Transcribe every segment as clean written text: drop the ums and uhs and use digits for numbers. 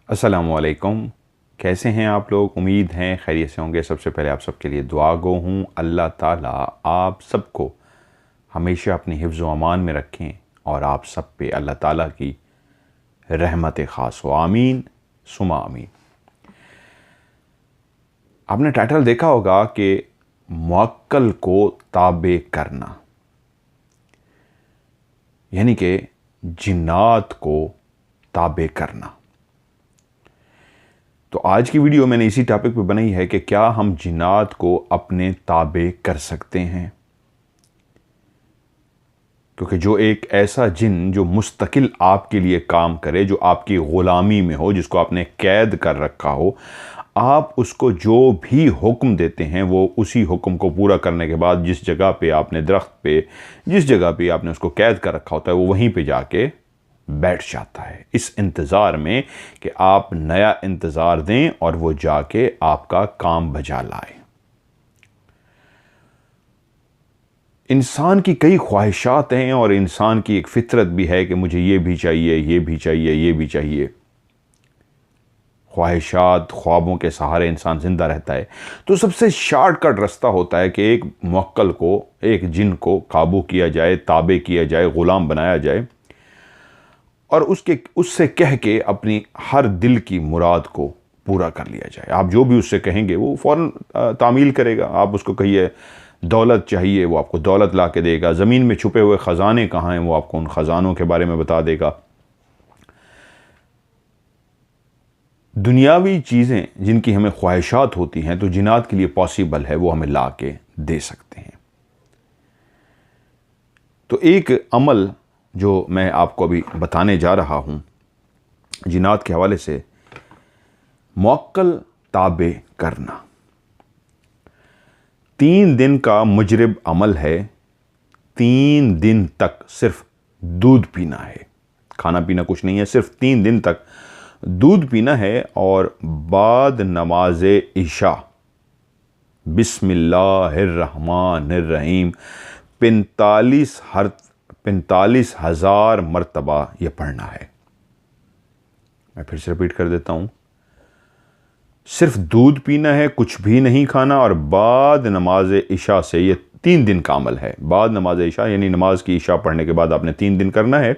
अस्सलामुअलैकुम। कैसे हैं आप लोग? उम्मीद हैं खैरियत से होंगे। सबसे पहले आप सबके लिए दुआ गो हूँ, अल्लाह ताला आप सबको हमेशा अपनी हिफ्ज़ व अमान में रखें और आप सब पे अल्लाह ताला की रहमत ख़ास हो। आमीन सुमा आमीन। आपने टाइटल देखा होगा कि मुअक्कल को ताबे करना, यानी कि जिन्नात को ताबे करना। तो आज की वीडियो मैंने इसी टॉपिक पे बनाई है कि क्या हम जिन्नात को अपने ताबे कर सकते हैं, क्योंकि जो एक ऐसा जिन जो मुस्तकिल आपके लिए काम करे, जो आपकी ग़ुलामी में हो, जिसको आपने कैद कर रखा हो, आप उसको जो भी हुक्म देते हैं वो उसी हुक्म को पूरा करने के बाद जिस जगह पे आपने दरख्त पे, जिस जगह पे आपने उसको कैद कर रखा होता है, वो वहीं पे जाके बैठ जाता है, इस इंतज़ार में कि आप नया इंतज़ार दें और वो जाके आपका काम बजा लाए। इंसान की कई ख्वाहिशात हैं और इंसान की एक फितरत भी है कि मुझे ये भी चाहिए, ये भी चाहिए, ये भी चाहिए। ख्वाहिशात, ख्वाबों के सहारे इंसान ज़िंदा रहता है। तो सबसे शॉर्टकट रास्ता होता है कि एक मुअक्कल को, एक जिन को काबू किया जाए, ताबे किया जाए, ग़ुलाम बनाया जाए और उससे कह के अपनी हर दिल की मुराद को पूरा कर लिया जाए। आप जो भी उससे कहेंगे वो फ़ौरन तामील करेगा। आप उसको कहिए दौलत चाहिए, वो आपको दौलत ला के देगा। ज़मीन में छुपे हुए ख़जाने कहाँ हैं, वो आपको उन ख़जानों के बारे में बता देगा। दुनियावी चीज़ें जिनकी हमें ख्वाहिशात होती हैं तो जिन्नात के लिए पॉसिबल है, वो हमें ला के दे सकते हैं। तो एक अमल जो मैं आपको अभी बताने जा रहा हूँ जिन्नात के हवाले से, मुअक्कल ताबे करना 3 दिन का मुजरिब अमल है। 3 दिन तक सिर्फ दूध पीना है, खाना पीना कुछ नहीं है। सिर्फ 3 दिन तक दूध पीना है और बाद नमाज इशा बिस्मिल्लाहिर्रहमानिर्रहीम 45,000 मरतबा यह पढ़ना है। मैं फिर से रिपीट कर देता हूँ। सिर्फ दूध पीना है, कुछ भी नहीं खाना, और बाद नमाज इशा से, ये 3 दिन का अमल है। बाद नमाज इशा यानी नमाज की इशा पढ़ने के बाद आपने 3 दिन करना है।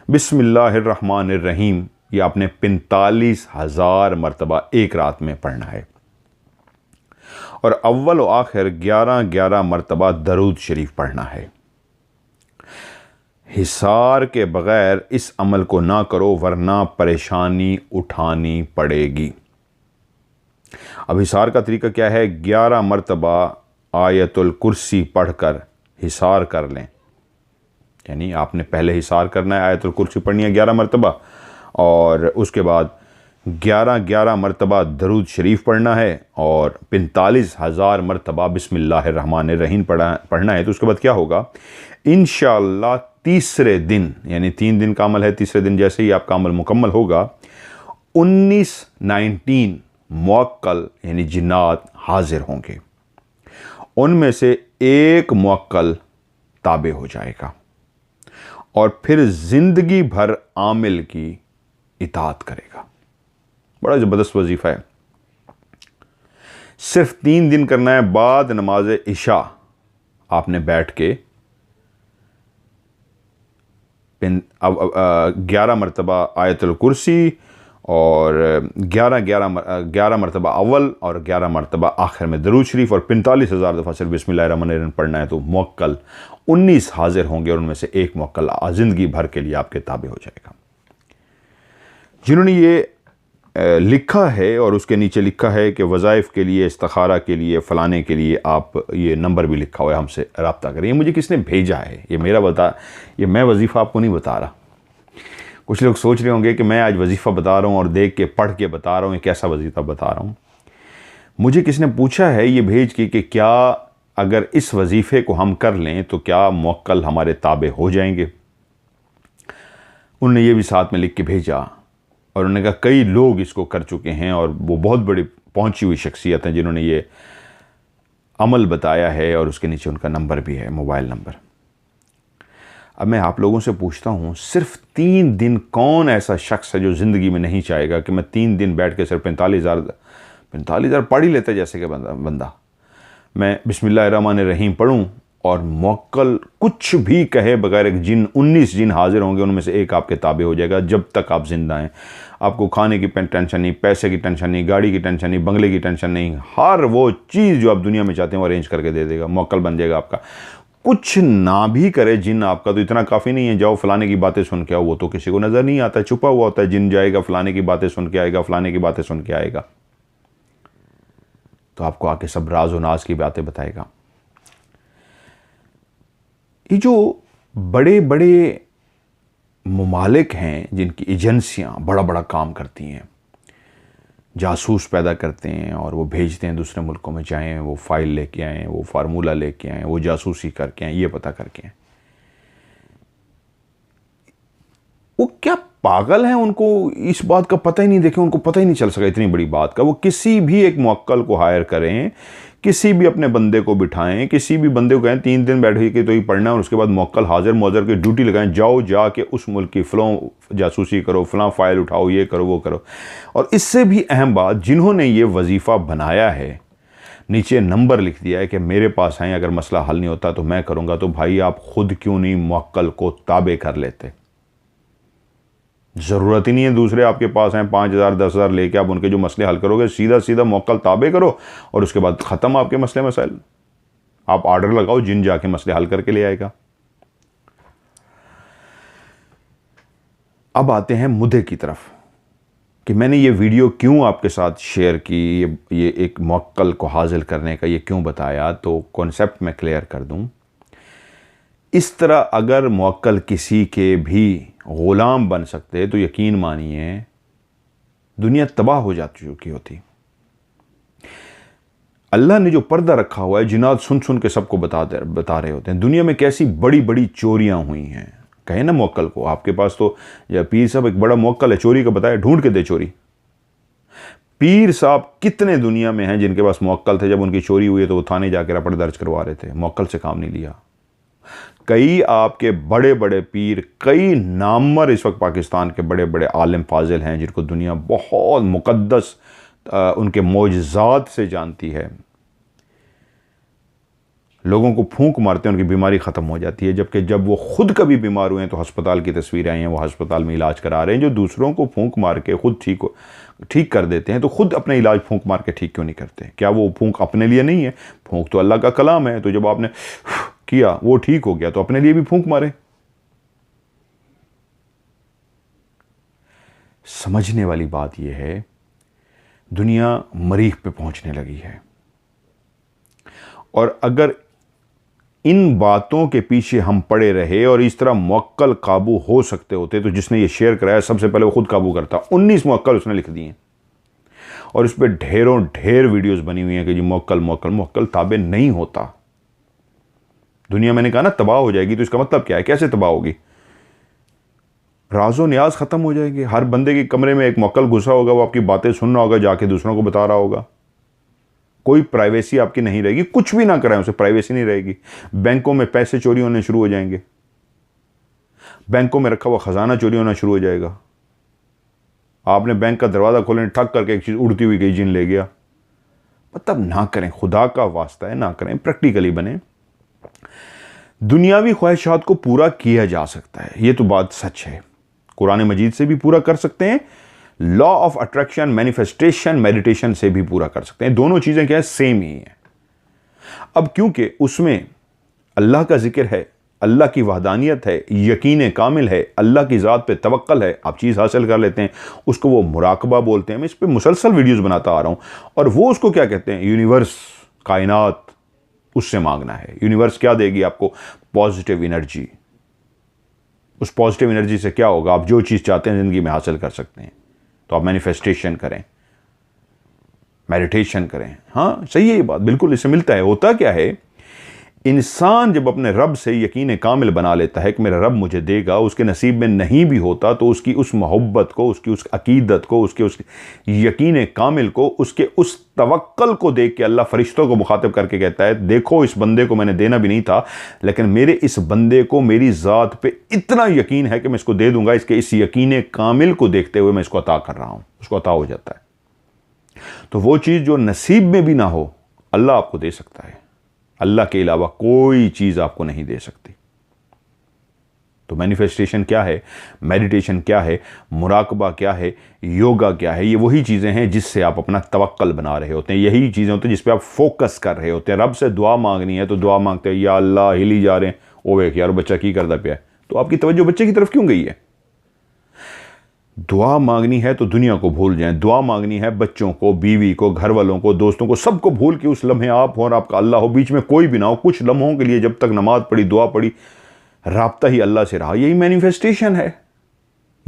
बिस्मिल्लाहिर्रहमानिर्रहीम ये आपने 45,000 मरतबा एक रात में पढ़ना है। और अव्वल व आखिर 11-11 मरतबा दरूद शरीफ पढ़ना है। हिसार के बग़ैर इस अमल को ना करो वरना परेशानी उठानी पड़ेगी। अब हिसार का तरीका क्या है? 11 मरतबा आयतुल कुर्सी पढ़कर हिसार कर लें। यानी आपने पहले हिसार करना है, आयतुल कुर्सी पढ़नी है 11 मरतबा, और उसके बाद 11-11 मरतबा दरूद शरीफ पढ़ना है और 45,000 मरतबा बिस्मिल्लाहिर्रहमानिर्रहीम पढ़ना है। तो उसके बाद क्या होगा? इंशाअल्लाह तीसरे दिन, यानी 3 दिन का अमल है, तीसरे दिन जैसे ही आपका अमल मुकम्मल होगा, 19 मुअक्कल यानी जिन्नात हाजिर होंगे। उनमें से एक मुअक्कल ताबे हो जाएगा और फिर ज़िंदगी भर आमिल की इताअत करेगा। बड़ा ज़बरदस्त वजीफ़ा है। सिर्फ 3 दिन करना है। बाद नमाज इशा आपने बैठ के 11 मरतबा आयतुल कुर्सी और 11 मरतबा अव्वल और 11 मरतबा आखिर में दरूद शरीफ और 45,000 दफ़ा सिर्फ बिस्मिल्लाहिर्रहमानिर्रहीम पढ़ना है। तो मुअक्कल 19 हाजिर होंगे और उनमें से एक मुअक्कल ज़िंदगी भर के लिए आपके ताबे हो जाएगा। जिन्होंने ये लिखा है और उसके नीचे लिखा है कि वज़ाइफ़ के लिए, इस्तिखारा के लिए, फ़लाने के लिए, आप ये नंबर भी लिखा हुआ है, हमसे रब्ता करें। ये मुझे किसने भेजा है? ये मैं वजीफ़ा आपको नहीं बता रहा। कुछ लोग सोच रहे होंगे कि मैं आज वजीफ़ा बता रहा हूँ और देख के पढ़ के बता रहा हूँ, ये कैसा वजीफ़ा बता रहा हूँ। मुझे किसने पूछा है ये भेज के कि क्या अगर इस वजीफ़े को हम कर लें तो क्या मुअक्कल हमारे ताबे हो जाएंगे। उन्होंने ये भी साथ में लिख के भेजा और उन्होंने कहा कई लोग इसको कर चुके हैं और वो बहुत बड़ी पहुंची हुई शख्सियत हैं जिन्होंने ये अमल बताया है और उसके नीचे उनका नंबर भी है, मोबाइल नंबर। अब मैं आप लोगों से पूछता हूँ, सिर्फ 3 दिन कौन ऐसा शख्स है जो ज़िंदगी में नहीं चाहेगा कि मैं 3 दिन बैठ के सिर्फ 45,000 पढ़ ही लेते जैसे कि बंदा मैं बिस्मिल्लाहिर्रहमानिर्रहीम पढ़ूँ और मुवक्किल कुछ भी कहे बगैर एक जिन 19 जिन हाजिर होंगे, उनमें से एक आपके ताबे हो जाएगा जब तक आप जिंदा हैं। आपको खाने की टेंशन नहीं, पैसे की टेंशन नहीं, गाड़ी की टेंशन नहीं, बंगले की टेंशन नहीं, हर वो चीज़ जो आप दुनिया में चाहते हैं वो अरेंज करके दे देगा, मुवक्किल बन जाएगा आपका। कुछ ना भी करे जिन आपका तो इतना काफ़ी नहीं है, जाओ फलाने की बातें सुन के आओ, वो तो किसी को नज़र नहीं आता, छुपा हुआ होता है। जिन जाएगा फलाने की बातें सुन के आएगा, फलाने की बातें सुन के आएगा, तो आपको आके सब राज और नाज की बातें बताएगा। ये जो बड़े बड़े ममालिक हैं जिनकी एजेंसियां बड़ा बड़ा काम करती हैं, जासूस पैदा करते हैं और वो भेजते हैं दूसरे मुल्कों में, जाएं वो फाइल लेके आएँ, वो फार्मूला लेके आएँ, वो जासूसी करके आएँ, ये पता करके आएँ। वो क्या पागल हैं? उनको इस बात का पता ही नहीं, देखें उनको पता ही नहीं चल सका इतनी बड़ी बात का। वो किसी भी एक मुवक्किल को हायर करें, किसी भी अपने बंदे को बिठाएं, किसी भी बंदे को कहें 3 दिन बैठ के तो ही पढ़ना है और उसके बाद मुवक्किल हाजिर मौजर की ड्यूटी लगाएं, जाओ जाके उस मुल्क की फ़लाँ जासूसी करो, फ़लाँ फ़ाइल उठाओ, ये करो वो करो। और इससे भी अहम बात, जिन्होंने ये वजीफ़ा बनाया है नीचे नंबर लिख दिया है कि मेरे पास आएँ, अगर मसला हल नहीं होता तो मैं करूँगा, तो भाई आप खुद क्यों नहीं मुवक्किल को ताबे कर लेते? ज़रूरत ही नहीं है दूसरे आपके पास हैं 5,000 10,000 लेके आप उनके जो मसले हल करोगे, सीधा सीधा मुवक्किल ताबे करो और उसके बाद ख़त्म आपके मसले मसाइल। आप ऑर्डर लगाओ, जिन जाके मसले हल करके ले आएगा। अब आते हैं मुद्दे की तरफ कि मैंने ये वीडियो क्यों आपके साथ शेयर की, ये एक मुवक्किल को हासिल करने का ये क्यों बताया, तो कॉन्सेप्ट मैं क्लियर कर दूं। इस तरह अगर मुवक्किल किसी के भी ग़ुलाम बन सकते तो यकीन मानिए दुनिया तबाह हो जा चुकी होती। अल्लाह ने जो पर्दा रखा हुआ है, जिन्नात सुन सुन के सबको बता रहे होते हैं दुनिया में कैसी बड़ी बड़ी चोरियां हुई हैं। कहे ना मुवक्किल को, आपके पास तो या पीर साहब एक बड़ा मुवक्किल है, चोरी का बताए, ढूंढ के दे चोरी। पीर साहब कितने दुनिया में हैं जिनके पास मुवक्किल थे, जब उनकी चोरी हुई तो वो थाने जाकर रपट दर्ज करवा रहे थे, मुवक्किल से काम नहीं लिया। कई आपके बड़े बड़े पीर, कई नामवर इस वक्त पाकिस्तान के बड़े बड़े आलिम फाजिल हैं जिनको दुनिया बहुत मुकद्दस उनके मोजज़ात से जानती है। लोगों को फूंक मारते हैं, उनकी बीमारी ख़त्म हो जाती है, जबकि जब वो खुद कभी बीमार हुए हैं तो अस्पताल की तस्वीरें आई हैं, वो अस्पताल में इलाज करा रहे हैं। जो दूसरों को फूंक मार के खुद ठीक कर देते हैं, तो खुद अपने इलाज फूंक मार के ठीक क्यों नहीं करते? क्या वो फूंक अपने लिए नहीं है? फूंक तो अल्लाह का कलाम है, तो जब आपने किया वो ठीक हो गया तो अपने लिए भी फूंक मारे। समझने वाली बात यह है, दुनिया मरीख पे पहुंचने लगी है और अगर इन बातों के पीछे हम पड़े रहे और इस तरह मुवक्किल काबू हो सकते होते तो जिसने ये शेयर कराया सबसे पहले वो खुद काबू करता। 19 मुवक्किल उसने लिख दिए और इस पर ढेरों ढेर वीडियोस बनी हुई हैं कि जी मुवक्किल ताबे नहीं होता। दुनिया, मैंने कहा ना तबाह हो जाएगी, तो इसका मतलब क्या है? कैसे तबाह होगी? राज़ो न्याज ख़त्म हो जाएगी। हर बंदे के कमरे में एक मुवक्किल घुसा होगा, वो आपकी बातें सुन रहा होगा, जाके दूसरों को बता रहा होगा। कोई प्राइवेसी आपकी नहीं रहेगी, कुछ भी ना कराएं उसे प्राइवेसी नहीं रहेगी। बैंकों में पैसे चोरी होने शुरू हो जाएंगे, बैंकों में रखा हुआ खजाना चोरी होना शुरू हो जाएगा। आपने बैंक का दरवाज़ा खोलने ठक करके एक चीज़ उड़ती हुई गई, जिन ले गया। मतलब ना करें, खुदा का वास्ता है ना करें, प्रैक्टिकली बने। दुनियावी ख्वाहिशात को पूरा किया जा सकता है, ये तो बात सच है, कुरान मजीद से भी पूरा कर सकते हैं, law of attraction, manifestation, meditation से भी पूरा कर सकते हैं। दोनों चीज़ें क्या है? सेम ही है। अब क्योंकि उसमें अल्लाह का जिक्र है, अल्लाह की वहदानियत है, यकीन कामिल है, अल्लाह की ज़ात पे तवक्कल है, आप चीज़ हासिल कर लेते हैं, उसको वो मुराकबा बोलते हैं। मैं इस पर मुसलसल वीडियोस बनाता आ रहा हूँ। और वो उसको क्या कहते हैं? यूनिवर्स, कायनात, उससे मांगना है। यूनिवर्स क्या देगी आपको? Positive energy. उस पॉजिटिव एनर्जी से क्या होगा? आप जो चीज़ चाहते हैं ज़िंदगी में हासिल कर सकते हैं। तो आप मैनिफेस्टेशन करें, मेडिटेशन करें। हाँ सही है ये बात, बिल्कुल इससे मिलता है। होता क्या है, इंसान जब अपने रब से यकीन कामिल बना लेता है कि मेरा रब मुझे देगा, उसके नसीब में नहीं भी होता तो उसकी उस मोहब्बत को, उसकी उस अकीदत को, उसके उस यकीन कामिल को, उसके उस तवक्कल को देख के अल्लाह फरिश्तों को मुखातिब करके कहता है, देखो इस बंदे को मैंने देना भी नहीं था, लेकिन मेरे इस बंदे को मेरी ज़ात पे इतना यकीन है कि मैं इसको दे दूंगा। इसके इस यकीन कामिल को देखते हुए मैं इसको अता कर रहा हूँ, उसको अता हो जाता है। तो वो चीज़ जो नसीब में भी ना हो, अल्लाह आपको दे सकता है। अल्लाह के अलावा कोई चीज़ आपको नहीं दे सकती। तो मैनिफेस्टेशन क्या है, मेडिटेशन क्या है, मुराकबा क्या है, योगा क्या है, ये वही चीज़ें हैं जिससे आप अपना तवक्कल बना रहे होते हैं। यही चीज़ें होती हैं जिस पे आप फोकस कर रहे होते हैं। रब से दुआ मांगनी है तो दुआ मांगते हैं, या अल्लाह हिली जा रहे हैं, ओ वेख यार बच्चा की करता पिया है, तो आपकी तवज्जो बच्चे की तरफ क्यों गई है? दुआ मांगनी है तो दुनिया को भूल जाएं। दुआ मांगनी है बच्चों को, बीवी को, घर वालों को, दोस्तों को, सबको भूल के उस लम्हे आप हो और आपका अल्लाह हो, बीच में कोई भी ना हो। कुछ लम्हों के लिए जब तक नमाज पढ़ी, दुआ पढ़ी, राब्ता ही अल्लाह से रहा। यही मैनिफेस्टेशन है,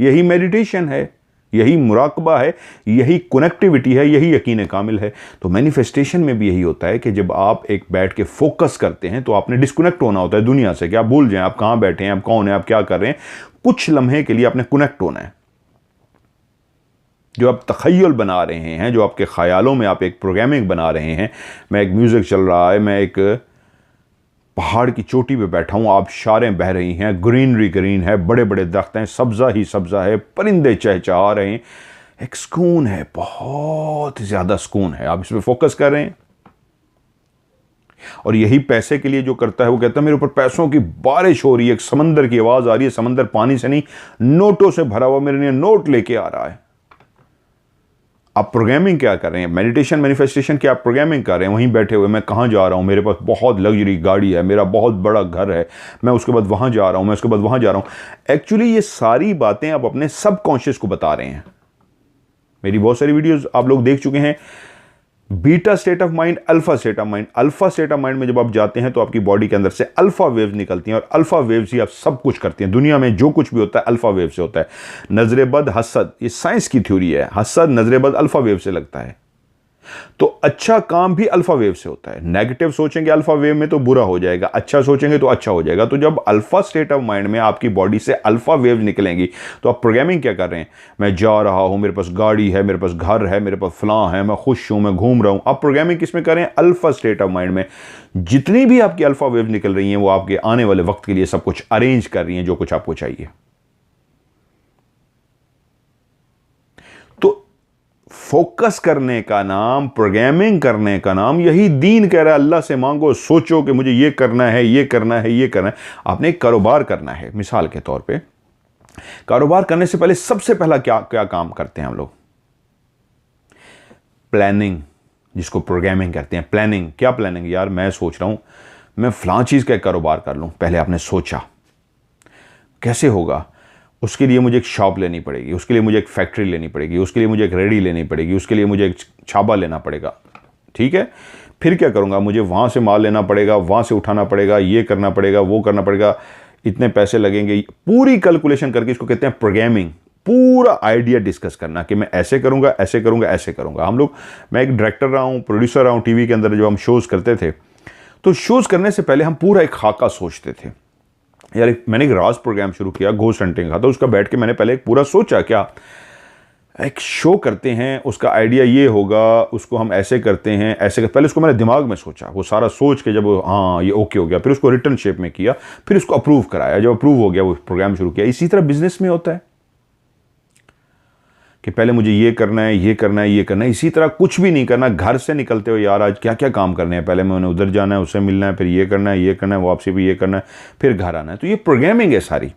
यही मेडिटेशन है, यही मुराकबा है, यही कनेक्टिविटी है, यही यकीन कामिल है। तो मैनिफेस्टेशन में भी यही होता है कि जब आप एक बैठ के फोकस करते हैं तो आपने डिस्कनेक्ट होना होता है दुनिया से, कि आप भूल जाएं आप कहाँ बैठे हैं, आप कौन है, आप क्या कर रहे हैं। कुछ लम्हे के लिए आपने कनेक्ट होना है। जो आप तख़य्युल बना रहे हैं, जो आपके ख्यालों में आप एक प्रोग्रामिंग बना रहे हैं, मैं एक म्यूज़िक चल रहा है, मैं एक पहाड़ की चोटी पे बैठा हूँ, आबशारें बह रही हैं, ग्रीनरी ग्रीन है, बड़े बड़े दरख्त हैं, सब्ज़ा ही सब्ज़ा है, परिंदे चहचहा रहे हैं, एक सुकून है, बहुत ज़्यादा सुकून है। आप इस पर फोकस कर रहे हैं। और यही पैसे के लिए जो करता है वो कहता है मेरे ऊपर पैसों की बारिश हो रही है, एक समंदर की आवाज़ आ रही है, समंदर पानी से नहीं नोटों से भरा हुआ मेरे लिए नोट लेके आ रहा है। आप प्रोग्रामिंग क्या कर रहे हैं? मेडिटेशन मैनिफेस्टेशन क्या आप प्रोग्रामिंग कर रहे हैं? वहीं बैठे हुए मैं कहाँ जा रहा हूँ, मेरे पास बहुत लग्जरी गाड़ी है, मेरा बहुत बड़ा घर है, मैं उसके बाद वहाँ जा रहा हूँ, मैं उसके बाद वहाँ जा रहा हूँ। एक्चुअली ये सारी बातें आप अपने सबकॉन्शियस को बता रहे हैं। मेरी बहुत सारी वीडियोस आप लोग देख चुके हैं, beta state of mind, alpha state of mind. Alpha state of mind में जब आप जाते हैं तो आपकी बॉडी के अंदर से अल्फा वेव्स निकलती हैं और अल्फा वेव्स ही आप सब कुछ करती हैं। दुनिया में जो कुछ भी होता है अल्फा वेव से होता है। नजरेबद हसद, ये साइंस की थ्योरी है, हसद नजरेबद अल्फा वेव से लगता है। तो अच्छा काम भी अल्फा वेव से होता है। नेगेटिव सोचेंगे अल्फा वेव में तो बुरा हो जाएगा, अच्छा सोचेंगे तो अच्छा हो जाएगा। तो जब अल्फा स्टेट ऑफ माइंड में आपकी बॉडी से अल्फा वेव निकलेंगी तो आप प्रोग्रामिंग क्या कर रहे हैं? मैं जा रहा हूं, मेरे पास गाड़ी है, मेरे पास घर है, मेरे पास फलां है, मैं खुश हूं, मैं घूम रहा हूं। आप प्रोग्रामिंग किस में कर रहे हैं? अल्फा स्टेट ऑफ माइंड में। जितनी भी आपकी अल्फा वेव निकल रही हैं वो आपके आने वाले वक्त के लिए सब कुछ अरेंज कर रही हैं, जो कुछ आपको चाहिए। फोकस करने का नाम, प्रोग्रामिंग करने का नाम, यही दीन कह रहा है। अल्लाह से मांगो, सोचो कि मुझे ये करना है, ये करना है, ये करना है। आपने एक कारोबार करना है, मिसाल के तौर पे कारोबार करने से पहले सबसे पहला क्या क्या काम करते हैं हम लोग? प्लानिंग, जिसको प्रोग्रामिंग कहते हैं। प्लानिंग, क्या प्लानिंग? यार मैं सोच रहा हूं मैं फलां चीज़ का कारोबार कर लूं। पहले आपने सोचा कैसे होगा, उसके लिए मुझे एक शॉप लेनी पड़ेगी, उसके लिए मुझे एक फैक्ट्री लेनी पड़ेगी, उसके लिए मुझे एक रेडी लेनी पड़ेगी, उसके लिए मुझे एक छाबा लेना पड़ेगा। ठीक है, फिर क्या करूँगा? मुझे वहाँ से माल लेना पड़ेगा, वहाँ से उठाना पड़ेगा, ये करना पड़ेगा, वो करना पड़ेगा, इतने पैसे लगेंगे। पूरी कैलकुलेशन करके इसको कहते हैं प्रोग्रामिंग। पूरा आइडिया डिस्कस करना कि मैं ऐसे करूँगा, ऐसे करूँगा, ऐसे करूँगा। हम लोग, मैं एक डायरेक्टर रहा हूँ, प्रोड्यूसर रहा हूँ टीवी के अंदर। जब हम शोज़ करते थे तो शोज़ करने से पहले हम पूरा एक खाका सोचते थे। यार मैंने एक राज प्रोग्राम शुरू किया, घोस्ट हंटिंग का, तो उसका बैठ के मैंने पहले एक पूरा सोचा, क्या एक शो करते हैं, उसका आइडिया ये होगा, उसको हम ऐसे करते हैं, ऐसे कर, पहले उसको मैंने दिमाग में सोचा, वो सारा सोच के जब हाँ ये ओके हो गया, फिर उसको रिटर्न शेप में किया, फिर उसको अप्रूव कराया। जब अप्रूव हो गया वो प्रोग्राम शुरू किया। इसी तरह बिजनेस में होता है कि पहले मुझे ये करना है, ये करना है, ये करना है। इसी तरह कुछ भी नहीं करना। घर से निकलते हो, यार आज क्या क्या काम करने हैं, पहले मैंने उधर जाना है, उससे मिलना है, फिर ये करना है, ये करना है, वापसी भी ये करना है, फिर घर आना है। तो ये प्रोग्रामिंग है सारी।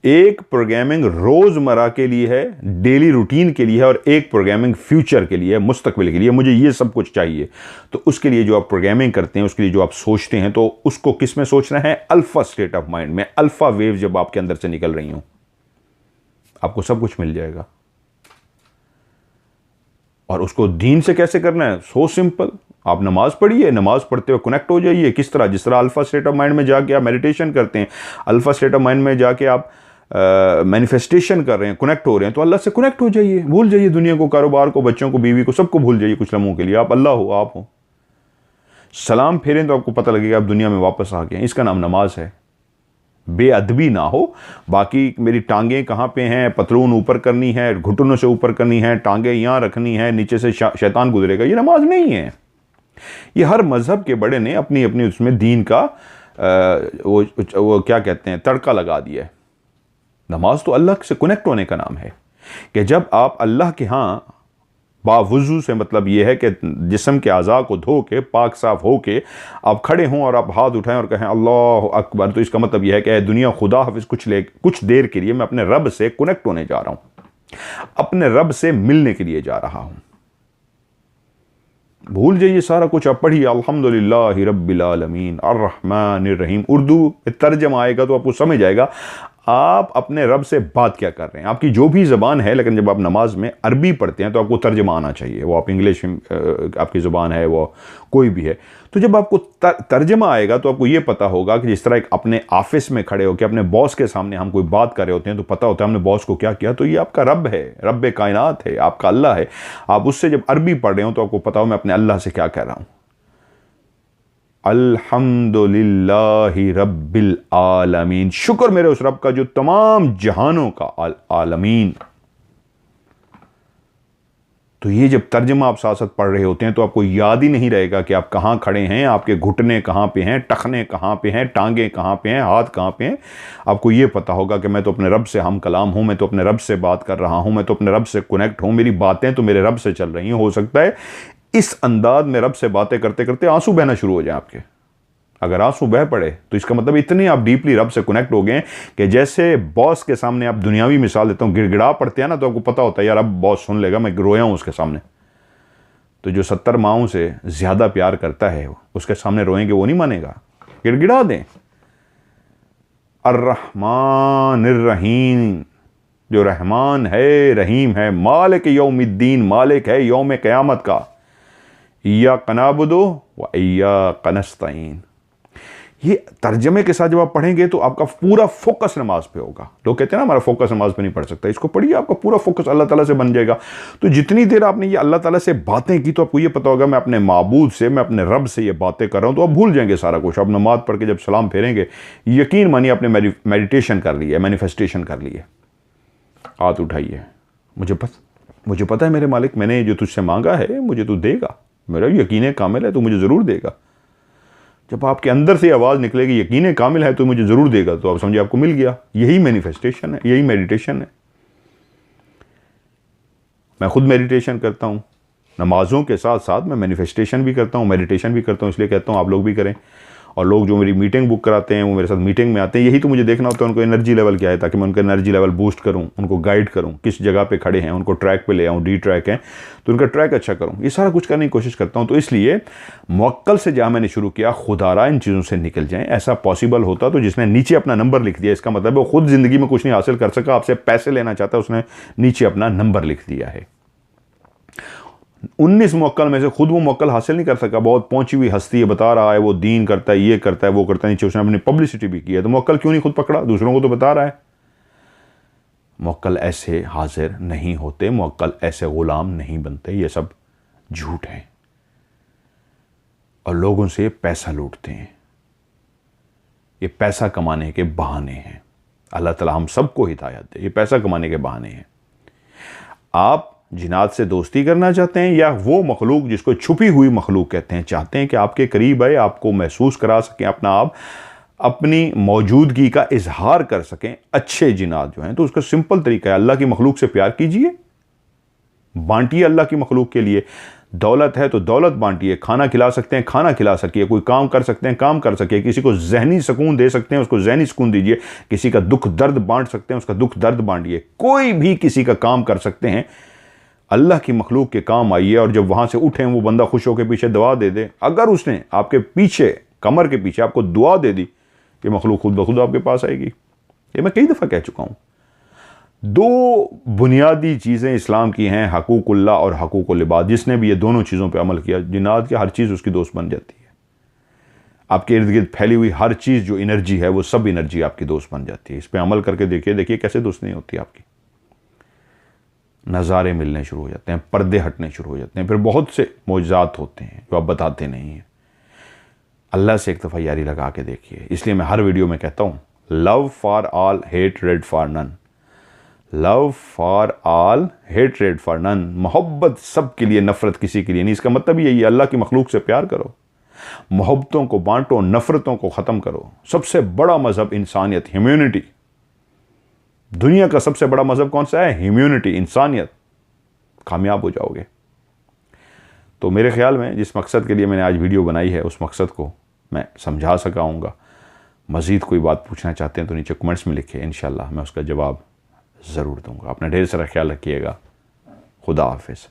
एक प्रोग्रामिंग रोजमर्रा के लिए है, डेली रूटीन के लिए है, और एक प्रोग्रामिंग फ्यूचर के लिए है, मुस्तकबिल के लिए। मुझे ये सब कुछ चाहिए, तो उसके लिए जो आप प्रोग्रामिंग करते हैं, उसके लिए जो आप सोचते हैं, तो उसको किस में सोचना है? अल्फा स्टेट ऑफ माइंड में। अल्फा वेव जब आपके अंदर से निकल रही हो, आपको सब कुछ मिल जाएगा। और उसको दीन से कैसे करना है? So simple. आप नमाज पढ़िए, नमाज पढ़ते हुए कनेक्ट हो जाइए। किस तरह? जिस तरह अल्फा स्टेट ऑफ माइंड में जाके आप मेडिटेशन करते हैं, अल्फा स्टेट ऑफ माइंड में जाके आप मैनिफेस्टेशन कर रहे हैं, कनेक्ट हो रहे हैं, तो अल्लाह से कनेक्ट हो जाइए। भूल जाइए दुनिया को, कारोबार को, बच्चों को, बीवी को, सबको भूल जाइए कुछ लम्हों के लिए। आप अल्लाह हो, आप हो। सलाम फेरें तो आपको पता लगेगा आप दुनिया में वापस आ गए हैं। इसका नाम नमाज है। बेअदबी ना हो। बाकी मेरी टांगें कहाँ पे हैं, पतलून ऊपर करनी है, घुटनों से ऊपर करनी है, टांगें यहाँ रखनी है, नीचे से शैतान गुजरेगा, ये नमाज नहीं है। ये हर मज़हब के बड़े ने अपनी अपनी उसमें दीन का वो क्या कहते हैं, तड़का लगा दिया है। नमाज तो अल्लाह से कनेक्ट होने का नाम है कि जब आप अल्लाह के यहाँ बावुज़ू से, मतलब ये है कि जिस्म के अज़ा को धो के पाक साफ हो के आप खड़े हों और आप हाथ उठाएं और कहें अल्लाह अकबर, तो इसका मतलब यह है कि दुनिया खुदा हाफिज़, कुछ देर के लिए मैं अपने रब से कनेक्ट होने जा रहा हूँ, अपने रब से मिलने के लिए जा रहा हूँ। भूल जाइए सारा कुछ, आप पढ़िए अल्हम्दुलिल्लाहि रब्बिल आलमीन अर्रहमानिर रहीम। उर्दू तर्जमा आएगा तो आपको समझ आएगा आप अपने रब से बात क्या कर रहे हैं। आपकी जो भी ज़बान है, लेकिन जब आप नमाज में अरबी पढ़ते हैं तो आपको तर्जमा आना चाहिए। वो आप इंग्लिश आपकी ज़ुबान है, वो कोई भी है, तो जब आपको तर्जमा आएगा तो आपको ये पता होगा कि जिस तरह एक अपने ऑफिस में खड़े होकर अपने बॉस के सामने हम कोई बात कर रहे होते हैं तो पता होता है हमने बॉस को क्या किया, तो ये आपका रब है, रब कायनात है, आपका अल्लाह है। आप उससे जब अरबी पढ़ रहे हो तो आपको पता हो मैं अपने अल्लाह से क्या कह रहा हूँ। अल्हम्दुलिल्लाहि रब्बिल आलमीन, शुक्र मेरे उस रब का जो तमाम जहानों का आलमीन। तो ये जब तर्जमा आप साथ साथ पढ़ रहे होते हैं तो आपको याद ही नहीं रहेगा कि आप कहाँ खड़े हैं, आपके घुटने कहाँ पे हैं, टखने कहाँ पे हैं, टांगे कहाँ पे हैं, हाथ कहाँ पे हैं। आपको ये पता होगा कि मैं तो अपने रब से हम कलाम हूँ, मैं तो अपने रब से बात कर रहा हूँ, मैं तो अपने रब से कनेक्ट हूँ, मेरी बातें तो मेरे रब से चल रही हैं। हो सकता है इस अंदाज में रब से बातें करते करते आंसू बहना शुरू हो जाए आपके। अगर आंसू बह पड़े तो इसका मतलब इतने आप डीपली रब से कनेक्ट हो गए कि जैसे बॉस के सामने, आप दुनियावी मिसाल देता हूँ, गिड़गिड़ा पड़ते हैं ना तो आपको पता होता है यार अब बॉस सुन लेगा, मैं रोया हूँ उसके सामने। तो जो 70 माओं से ज़्यादा प्यार करता है उसके सामने रोएंगे, वो नहीं मानेगा, गिड़गिड़ा दें। अर्रहमानिर रहीम, जो रहमान है रहीम है, मालिक यौमिद्दीन, मालिक है यौम क़यामत का। इय्याका नअबुदु व इय्याका नस्तईन। ये तर्जमे के साथ जब आप पढ़ेंगे तो आपका पूरा फोकस नमाज पे होगा। लोग कहते हैं ना हमारा फोकस नमाज पे नहीं पढ़ सकता, इसको पढ़िए, आपका पूरा फोकस अल्लाह ताला से बन जाएगा। तो जितनी देर आपने ये अल्लाह ताला से बातें की तो आपको ये पता होगा मैं अपने माबूद से, मैं अपने रब से ये बातें कर रहा हूँ, तो आप भूल जाएंगे सारा कुछ। आप नमाज पढ़ के जब सलाम फेरेंगे, यकीन मानिए आपने मेडिटेशन कर ली है, मैनिफेस्टेशन कर ली है। हाथ उठाइए, मुझे पता है मेरे मालिक, मैंने जो तुझसे मांगा है मुझे तू देगा, मेरा यकीन कामिल है तो मुझे ज़रूर देगा। जब आपके अंदर से आवाज़ निकलेगी यकीन कामिल है तो मुझे ज़रूर देगा, तो आप समझिए आपको मिल गया। यही मैनिफेस्टेशन है, यही मेडिटेशन है। मैं खुद मेडिटेशन करता हूँ, नमाज़ों के साथ साथ मैं मैनिफेस्टेशन भी करता हूँ, मेडिटेशन भी करता हूँ। इसलिए कहता हूँ आप लोग भी करें। और लोग जो मेरी मीटिंग बुक कराते हैं वो मेरे साथ मीटिंग में आते हैं, यही तो मुझे देखना होता है उनको एनर्जी लेवल क्या है, ताकि मैं उनका एनर्जी लेवल बूस्ट करूं, उनको गाइड करूं, किस जगह पे खड़े हैं, उनको ट्रैक पे ले आऊं, डी ट्रैक है तो उनका ट्रैक अच्छा करूं। ये सारा कुछ करने की कोशिश करता हूं। तो इसलिए मुवक्कल से जहाँ मैंने शुरू किया, खुदारा इन चीज़ों से निकल जाएँ। ऐसा पॉसिबल होता तो जिसने नीचे अपना नंबर लिख दिया, इसका मतलब वो खुद ज़िंदगी में कुछ नहीं हासिल कर सका, आपसे पैसे लेना चाहता है, उसने नीचे अपना नंबर लिख दिया है। 19 मुवक्कल में से खुद वो मुवक्कल हासिल नहीं कर सका, बहुत पहुंची हुई हस्ती है, बता रहा है वो दीन करता है, ये करता है, वो करता है, नीचे उसने अपनी पब्लिसिटी भी की है, तो मुवक्कल क्यों नहीं खुद पकड़ा, दूसरों को तो बता रहा है। मुवक्कल ऐसे हाजिर नहीं होते, मुवक्कल ऐसे गुलाम नहीं बनते, ये सब झूठ है और लोगों से पैसा लूटते हैं। ये पैसा कमाने के बहाने हैं। अल्लाह ताला हम सबको हिदायत दे, ये पैसा कमाने के बहाने हैं। आप जिन्नात से दोस्ती करना चाहते हैं या वो मखलूक जिसको छुपी हुई मखलूक कहते हैं, चाहते हैं कि आपके करीब आए, आपको महसूस करा सकें, अपना आप अपनी मौजूदगी का इजहार कर सकें, अच्छे जिन्नात जो हैं, तो उसका सिंपल तरीका है अल्लाह की मखलूक से प्यार कीजिए, बांटिए अल्लाह की मखलूक के लिए। दौलत है तो दौलत बांटिए, खाना खिला सकते हैं खाना खिला सकिए, कोई काम कर सकते हैं काम कर सकिए, किसी को जहनी सुकून दे सकते हैं उसको जहनी सुकून दीजिए, किसी का दुख दर्द बांट सकते हैं उसका दुख दर्द बांटिए। कोई भी किसी का काम कर सकते हैं, अल्लाह की मखलूक के काम आइए। और जब वहाँ से उठें वो बंदा खुश होकर पीछे दुआ दे दे, अगर उसने आपके पीछे कमर के पीछे आपको दुआ दे दी, ये मखलूक खुद ब खुद आपके पास आएगी। ये मैं कई दफ़ा कह चुका हूँ। 2 बुनियादी चीज़ें इस्लाम की हैं, हकूकुल्लाह और हकूकुल इबाद। जिसने भी ये दोनों चीज़ों पर अमल किया, जिन्नात की हर चीज़ उसकी दोस्त बन जाती है। आपके इर्द गिर्द फैली हुई हर चीज़ जो एनर्जी है वो सब एनर्जी आपकी दोस्त बन जाती है। इस पर अमल करके देखिए कैसे दोस्त नहीं होती आपकी। नज़ारे मिलने शुरू हो जाते हैं, पर्दे हटने शुरू हो जाते हैं, फिर बहुत से मौजज़ात होते हैं जो आप बताते नहीं हैं। अल्लाह से एक दफ़ा यारी लगा के देखिए। इसलिए मैं हर वीडियो में कहता हूँ, love for all, hatred for none. Love for all, hatred for none. मोहब्बत सब के लिए, नफरत किसी के लिए नहीं। इसका मतलब यही है, अल्लाह की मखलूक से प्यार करो, मोहब्बतों को बांटो, नफरतों को ख़त्म करो। सबसे बड़ा मज़हब इंसानियत, ह्यूमैनिटी। दुनिया का सबसे बड़ा मज़हब कौन सा है? ह्यूमैनिटी, इंसानियत। कामयाब हो जाओगे। तो मेरे ख्याल में जिस मकसद के लिए मैंने आज वीडियो बनाई है, उस मकसद को मैं समझा सका हूँगा। मज़ीद कोई बात पूछना चाहते हैं तो नीचे कमेंट्स में लिखिए, इंशाल्लाह मैं उसका जवाब ज़रूर दूँगा। अपना ढेर सारा ख्याल रखिएगा। खुदा हाफिज़।